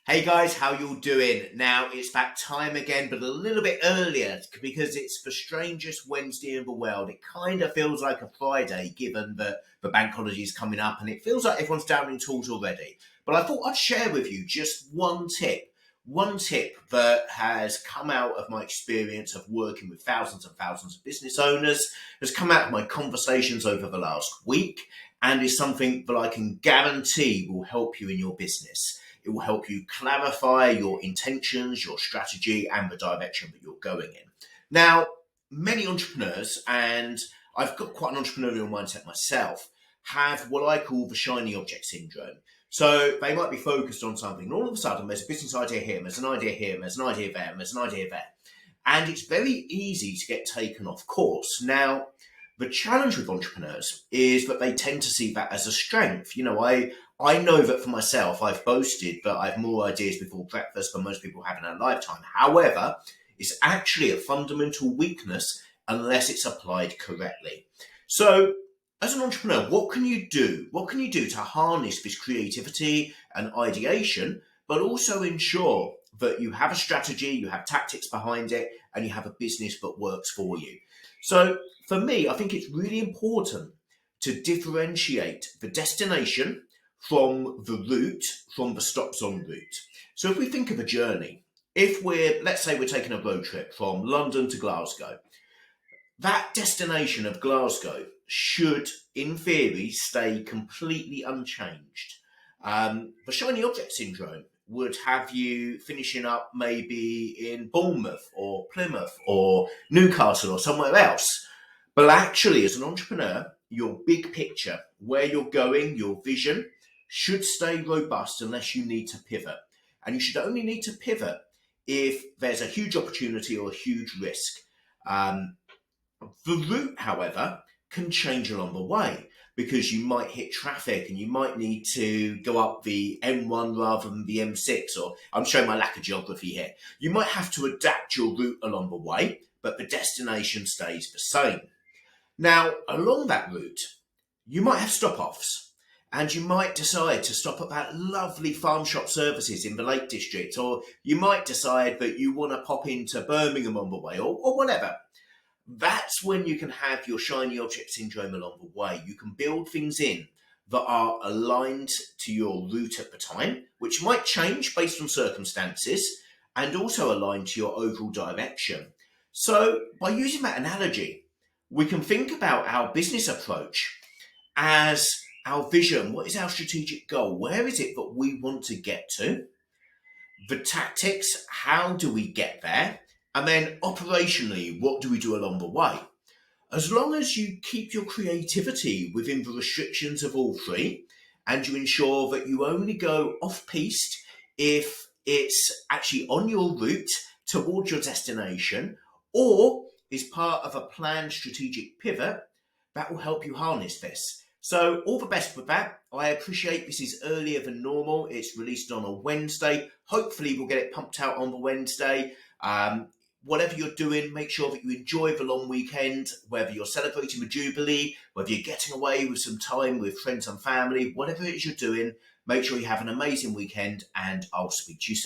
Hey guys, how you all doing? Now it's that time again, but a little bit earlier because it's the strangest Wednesday in the world. It kind of feels like a Friday given that the bank holiday is coming up and it feels like everyone's down in tools already. But I thought I'd share with you just one tip that has come out of my experience of working with thousands and thousands of business owners, has come out of my conversations over the last week, and is something that I can guarantee will help you in your business. It will help you clarify your intentions, your strategy, and the direction that you're going in. Now, many entrepreneurs, and I've got quite an entrepreneurial mindset myself, have what I call the shiny object syndrome. So they might be focused on something, and all of a sudden there's a business idea here, and there's an idea here, and there's an idea there, and there's an idea there. And it's very easy to get taken off course. Now, the challenge with entrepreneurs is that they tend to see that as a strength. I know that for myself, I've boasted that I have more ideas before breakfast than most people have in a lifetime. However, it's actually a fundamental weakness unless it's applied correctly. So, as an entrepreneur, what can you do? What can you do to harness this creativity and ideation, but also ensure that you have a strategy, you have tactics behind it, and you have a business that works for you? So, for me, I think it's really important to differentiate the destination from the route, from the stops en route. So if we think of a journey, let's say we're taking a road trip from London to Glasgow, that destination of Glasgow should, in theory, stay completely unchanged. The shiny object syndrome would have you finishing up maybe in Bournemouth or Plymouth or Newcastle or somewhere else. But actually, as an entrepreneur, your big picture, where you're going, your vision, should stay robust unless you need to pivot. And you should only need to pivot if there's a huge opportunity or a huge risk. The route, however, can change along the way because you might hit traffic and you might need to go up the M1 rather than the M6, or I'm showing my lack of geography here. You might have to adapt your route along the way, but the destination stays the same. Now, along that route, you might have stop-offs, and you might decide to stop at that lovely farm shop services in the Lake District, or you might decide that you want to pop into Birmingham on the way, or whatever. That's when you can have your shiny object syndrome along the way. You can build things in that are aligned to your route at the time, which might change based on circumstances, and also aligned to your overall direction. So by using that analogy, we can think about our business approach as our vision. What is our strategic goal? Where is it that we want to get to? The tactics, how do we get there? And then operationally, what do we do along the way? As long as you keep your creativity within the restrictions of all three, and you ensure that you only go off-piste if it's actually on your route towards your destination, or is part of a planned strategic pivot, that will help you harness this. So all the best with that. I appreciate this is earlier than normal. It's released on a Wednesday. Hopefully we'll get it pumped out on the Wednesday. Whatever you're doing, make sure that you enjoy the long weekend, whether you're celebrating the Jubilee, whether you're getting away with some time with friends and family, whatever it is you're doing, make sure you have an amazing weekend, and I'll speak to you soon.